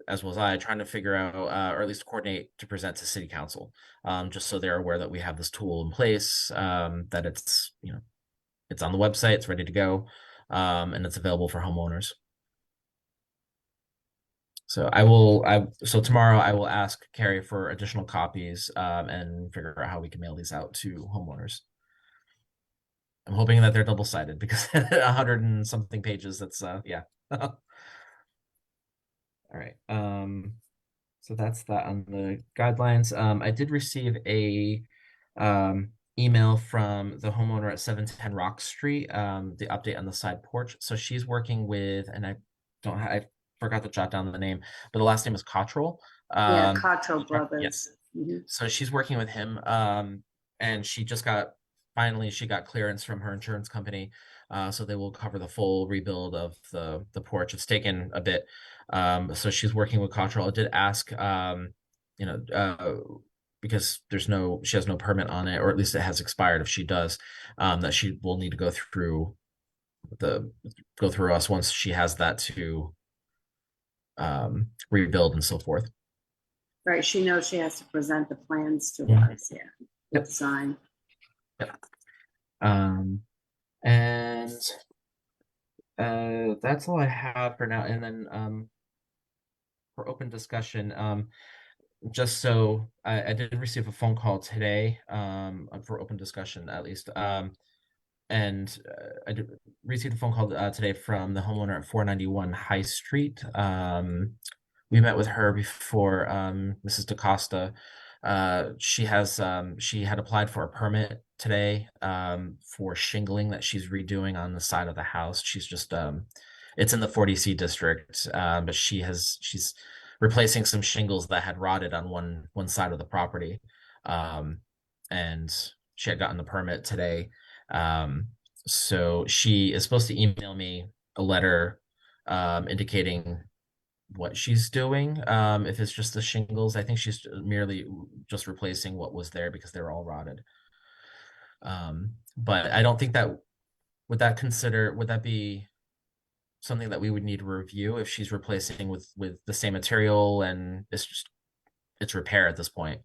Speaker 1: as was I, trying to figure out or at least coordinate to present to City Council, just so they're aware that we have this tool in place, that it's it's on the website, it's ready to go, and it's available for homeowners. So so tomorrow I will ask Carrie for additional copies, and figure out how we can mail these out to homeowners. I'm hoping that they're double-sided because 100 and something pages, that's yeah. All right. So that's that on the guidelines. I did receive a email from the homeowner at 710 Rock Street, the update on the side porch. So she's working with, and I forgot to jot down the name, but the last name is Cottrell.
Speaker 2: Yeah, Cottrell Brothers.
Speaker 1: Yes.
Speaker 2: Mhm.
Speaker 1: So she's working with him, and she got clearance from her insurance company, so they will cover the full rebuild of the porch. It's taken a bit, so she's working with Cottrell. I did ask, because she has no permit on it, or at least it has expired if she does, that she will need to go through us once she has that to rebuild and so forth.
Speaker 2: Right, she knows she has to present the plans to
Speaker 1: Yeah.
Speaker 2: us, yeah.
Speaker 1: Yep.
Speaker 2: Design.
Speaker 1: And that's all I have for now. And then for open discussion, just so I did receive a phone call today, for open discussion at least, and I did receive a phone call today from the homeowner at 491 High Street. We met with her before, Mrs. DaCosta. She had applied for a permit today for shingling that she's redoing on the side of the house. She's just it's in the 40C district, but she's replacing some shingles that had rotted on one side of the property, and she had gotten the permit today. So she is supposed to email me a letter indicating what she's doing. If it's just the shingles, I think she's merely just replacing what was there because they were all rotted. But I don't think would that be something that we would need to review if she's replacing with the same material and it's repair at this point?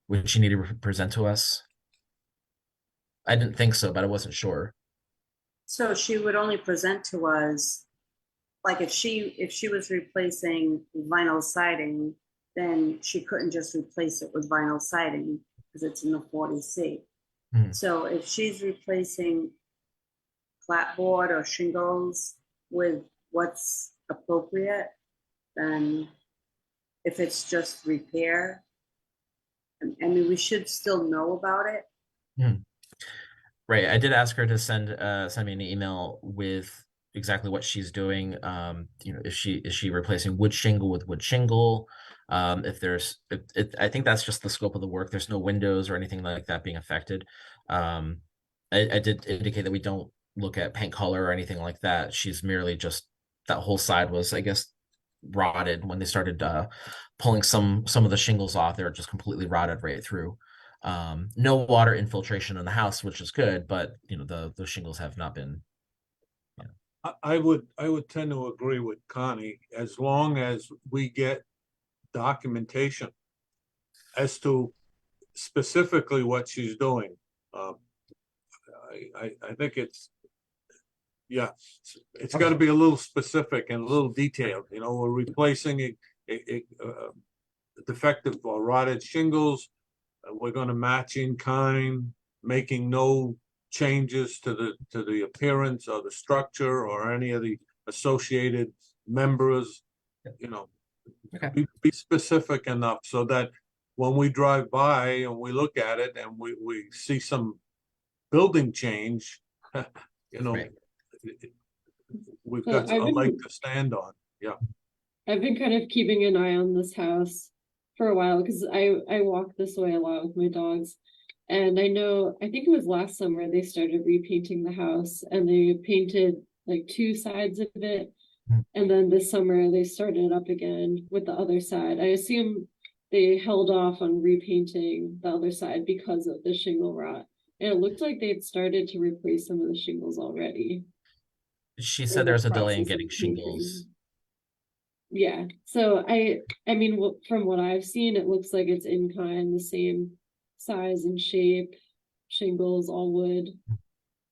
Speaker 1: Would she need to present to us? I didn't think so, but I wasn't sure.
Speaker 2: So she would only present to us, like if she was replacing vinyl siding, then she couldn't just replace it with vinyl siding because it's in the 40C.
Speaker 1: Hmm.
Speaker 2: So if she's replacing clapboard or shingles with what's appropriate, then if it's just repair, I mean, we should still know about it.
Speaker 1: Right. I did ask her to send me an email with exactly what she's doing. Is she replacing wood shingle with wood shingle? If there's, I think that's just the scope of the work. There's no windows or anything like that being affected. I did indicate that we don't look at paint color or anything like that. She's merely just that whole side was, I guess, rotted when they started pulling some of the shingles off. They were just completely rotted right through. No water infiltration in the house, which is good, but the shingles have not been.
Speaker 3: I would tend to agree with Connie, as long as we get documentation as to specifically what she's doing. I think it's got to be a little specific and a little detailed. We're replacing a defective or rotted shingles. We're going to match in kind, making no changes to the appearance or the structure or any of the associated members.
Speaker 1: Okay.
Speaker 3: Be specific enough so that when we drive by and we look at it and we see some building change,
Speaker 1: Right.
Speaker 3: we've
Speaker 5: Well,
Speaker 3: got a leg to stand on.
Speaker 5: I've been kind of keeping an eye on this house for a while because I walk this way a lot with my dogs. And I think it was last summer they started repainting the house and they painted like two sides of it. And then this summer they started it up again with the other side. I assume they held off on repainting the other side because of the shingle rot. And it looked like they'd started to replace some of the shingles already.
Speaker 1: She said there was a delay in getting
Speaker 5: Process of painting.
Speaker 1: shingles.
Speaker 5: Yeah, so I mean, from what I've seen, it looks like it's in kind, the same size and shape, shingles, all wood.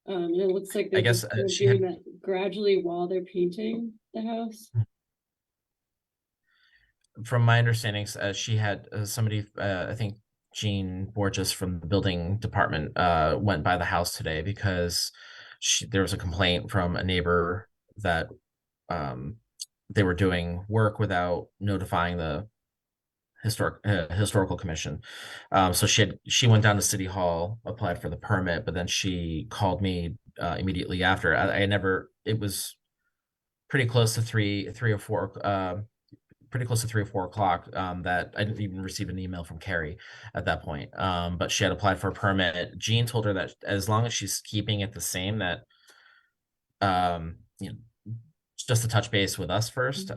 Speaker 5: And it looks like
Speaker 1: I
Speaker 5: they're
Speaker 1: guess
Speaker 5: just kind of
Speaker 1: she
Speaker 5: doing
Speaker 1: had.
Speaker 5: that gradually while they're painting the house.
Speaker 1: From my understandings, she had somebody, I think Jean Borges from the building department, went by the house today because there was a complaint from a neighbor that they were doing work without notifying the historical commission. So she went down to City Hall, applied for the permit, but then she called me immediately after. I never. It was pretty close to three or four. Pretty close to 3 or 4 o'clock, that I didn't even receive an email from Carrie at that point. But she had applied for a permit. Jean told her that as long as she's keeping it the same, that just to touch base with us first.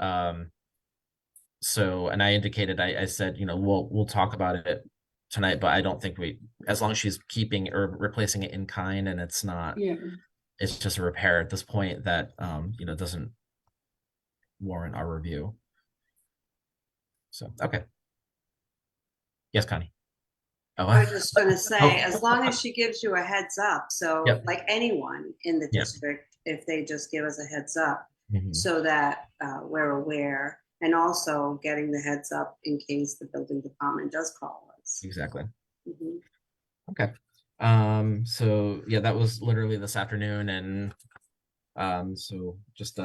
Speaker 1: So, and I indicated, I said, we'll talk about it tonight, but I don't think as long as she's keeping or replacing it in kind and it's not, it's just a repair at this point that doesn't warrant our review. So, okay. Yes, Connie. Oh,
Speaker 2: I was just gonna say,
Speaker 1: Oh.
Speaker 2: as long as she gives you a heads up, so
Speaker 1: Yep.
Speaker 2: like anyone in the
Speaker 1: Yep.
Speaker 2: district, if they just give us a heads up,
Speaker 1: Mhm.
Speaker 2: so that we're aware, and also getting the heads up in case the building department does call us.
Speaker 1: Exactly.
Speaker 2: Mhm.
Speaker 1: Okay. So yeah, that was literally this afternoon, and so just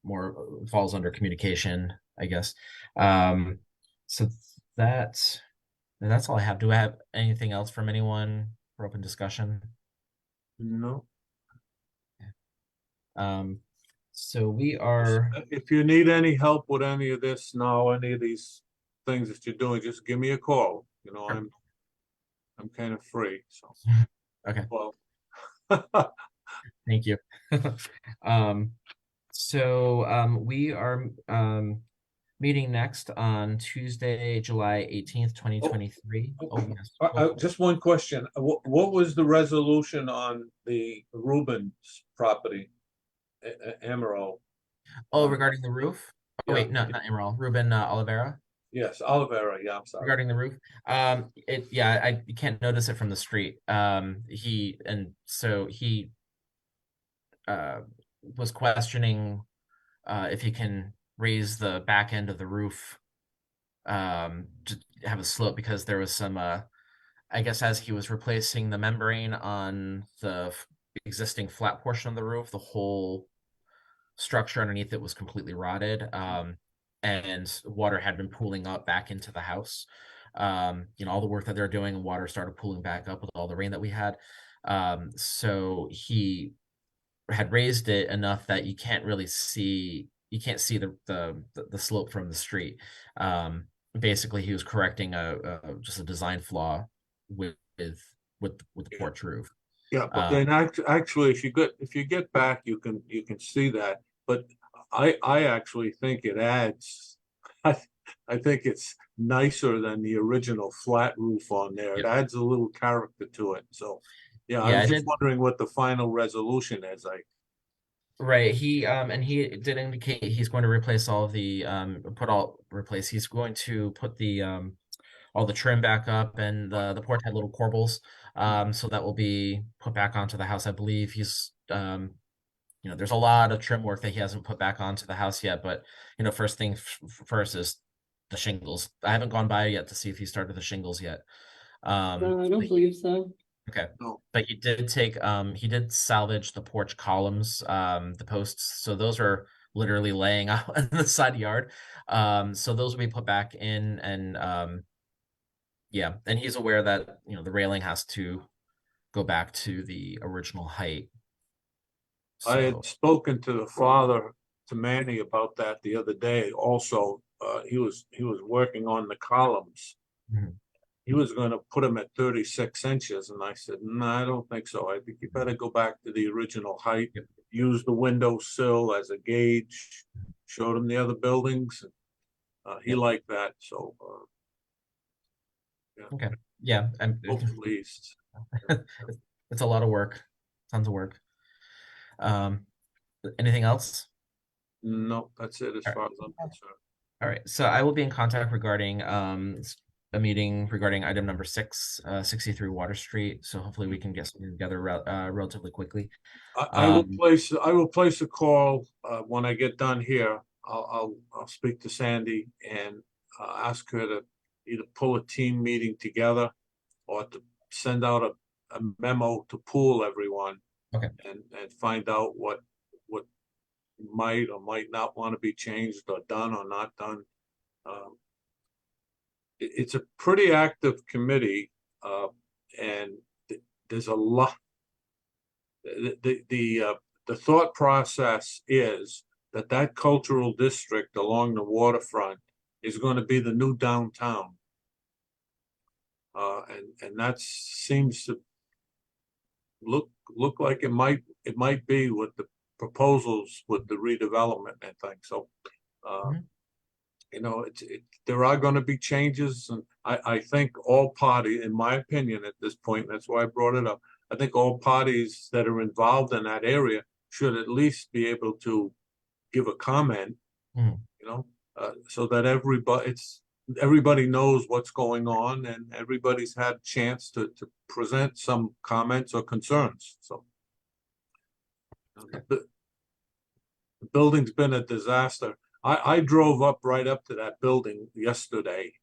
Speaker 1: more falls under communication, I guess. So that's all I have. Do I have anything else from anyone for open discussion?
Speaker 3: No.
Speaker 1: So we are.
Speaker 3: If you need any help with any of this now, any of these things that you're doing, just give me a call.
Speaker 1: Sure.
Speaker 3: I'm kind of free, so.
Speaker 1: Okay.
Speaker 3: Well.
Speaker 1: Thank you. We are meeting next on Tuesday, July 18th, 2023. Oh, yes.
Speaker 3: Just one question. What was the resolution on the Rubens property? Emerald.
Speaker 1: Oh, regarding the roof? Oh,
Speaker 3: Yeah.
Speaker 1: wait, no, not Emerald. Ruben Olivera.
Speaker 3: Yes, Olivera. Yeah, I'm sorry.
Speaker 1: Regarding the roof. I can't notice it from the street. He was questioning if he can raise the back end of the roof to have a slope because there was some I guess as he was replacing the membrane on the existing flat portion of the roof, the whole structure underneath it was completely rotted. And water had been pooling up back into the house. All the work that they're doing, water started pooling back up with all the rain that we had. So he had raised it enough that you can't see the slope from the street. Basically, he was correcting just a design flaw with with the porch roof.
Speaker 3: Yeah, but then actually, if you get back, you can see that. But I actually think it adds. I think it's nicer than the original flat roof on there. It
Speaker 1: Yep.
Speaker 3: adds a little character to it. So, yeah, I
Speaker 1: Yeah,
Speaker 3: was
Speaker 1: I
Speaker 3: just
Speaker 1: did.
Speaker 3: wondering what the final resolution is.
Speaker 1: Right. He did indicate he's going to replace all the replace. He's going to put the all the trim back up, and the porch had little corbels. So that will be put back onto the house. I believe he's there's a lot of trim work that he hasn't put back onto the house yet, but first thing first is the shingles. I haven't gone by yet to see if he started the shingles yet.
Speaker 5: No, I don't
Speaker 1: But
Speaker 5: believe so.
Speaker 1: okay.
Speaker 3: No.
Speaker 1: But he did salvage the porch columns, the posts. So those are literally laying out in the side yard. So those will be put back in, and yeah, and he's aware that, the railing has to go back to the original height.
Speaker 3: I
Speaker 1: So
Speaker 3: had spoken to the father, to Manny, about that the other day. Also, he was working on the columns.
Speaker 1: Mhm.
Speaker 3: He was going to put them at 36 inches, and I said, "No, I don't think so. I think you better go back to the original height.
Speaker 1: Yep.
Speaker 3: Use the windowsill as a gauge." Showed him the other buildings. He
Speaker 1: Yep.
Speaker 3: liked that, so
Speaker 1: Okay. Yeah,
Speaker 3: hopefully
Speaker 1: it's a lot of work, tons of work. Um, Anything else?
Speaker 3: no, that's it as
Speaker 1: All right.
Speaker 3: far as I'm concerned.
Speaker 1: All right, so I will be in contact regarding a meeting regarding item number 6, 63 Water Street. So hopefully we can get something together relatively quickly.
Speaker 3: I will
Speaker 1: Um,
Speaker 3: place a call when I get done here. I'll speak to Sandy and ask her to either pull a team meeting together or to send out a memo to pool everyone.
Speaker 1: Okay.
Speaker 3: And find out what might or might not want to be changed or done or not done. It's a pretty active committee, and there's a lot. The thought process is that cultural district along the waterfront is going to be the new downtown. And that seems to look like it might be with the proposals with the redevelopment and things. So,
Speaker 1: Mhm.
Speaker 3: there are going to be changes, and I think all parties, in my opinion, at this point, that's why I brought it up. I think all parties that are involved in that area should at least be able to give a comment,
Speaker 1: Mhm.
Speaker 3: so that everybody knows what's going on, and everybody's had a chance to present some comments or concerns. So the building's been a disaster. I drove right up to that building yesterday.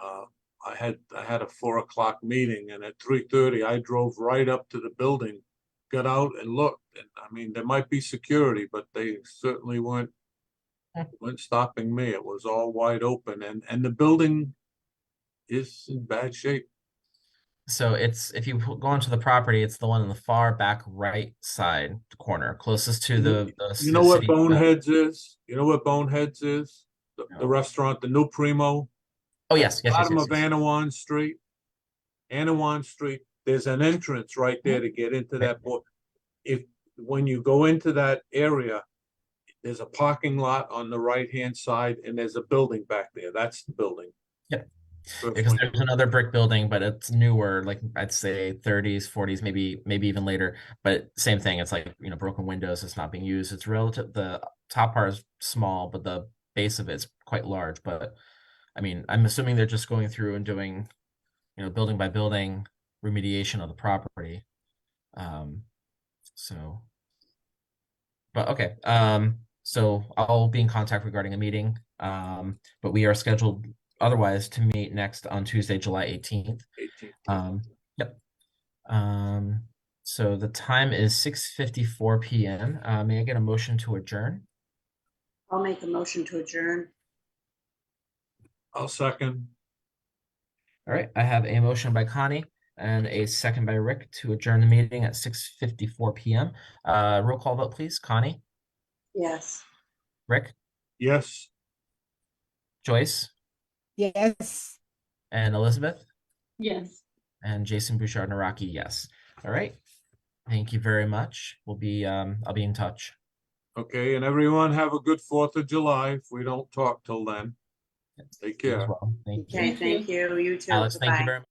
Speaker 3: I had a 4 o'clock meeting, and at 3:30, I drove right up to the building, got out and looked. And I mean, there might be security, but they certainly weren't stopping me. It was all wide open, and the building is in bad shape.
Speaker 1: So if you go onto the property, it's the one in the far back right side corner, closest to the
Speaker 3: You know what
Speaker 1: city.
Speaker 3: Boneheads is? You know what Boneheads is? The
Speaker 1: No.
Speaker 3: restaurant, the New Primo.
Speaker 1: Oh
Speaker 3: At
Speaker 1: yes,
Speaker 3: the
Speaker 1: yes, yes,
Speaker 3: bottom
Speaker 1: yes,
Speaker 3: of
Speaker 1: yes.
Speaker 3: Anawan Street. Anawan Street, there's an entrance right there to get into that. When you go into that area, there's a parking lot on the right-hand side, and there's a building back there. That's the building.
Speaker 1: Yep.
Speaker 3: First
Speaker 1: Because
Speaker 3: one.
Speaker 1: there's another brick building, but it's newer, like I'd say 30s, 40s, maybe even later. But same thing, it's like, broken windows, it's not being used. It's relative, the top part is small, but the base of it's quite large. But I mean, I'm assuming they're just going through and doing, building by building remediation of the property. Um, so, but okay. So I'll be in contact regarding a meeting. But we are scheduled otherwise to meet next on Tuesday, July 18th.
Speaker 3: 18th.
Speaker 1: Yep. So the time is 6:54 p.m. May I get a motion to adjourn?
Speaker 2: I'll make a motion to adjourn.
Speaker 3: I'll second.
Speaker 1: All right, I have a motion by Connie and a second by Rick to adjourn the meeting at 6:54 p.m. Roll call vote, please. Connie,
Speaker 2: Yes.
Speaker 1: Rick,
Speaker 3: Yes.
Speaker 1: Joyce,
Speaker 4: Yes.
Speaker 1: and Elizabeth,
Speaker 5: Yes.
Speaker 1: and Jason Bouchard Naraki, yes. All right. Thank you very much. I'll be in touch.
Speaker 3: Okay, and everyone have a good 4th of July if we don't talk till then. Take
Speaker 1: You as
Speaker 3: care.
Speaker 1: well. Thank you.
Speaker 2: Okay, thank you. You too.
Speaker 1: Alex, thank you
Speaker 2: Goodbye.
Speaker 1: very much.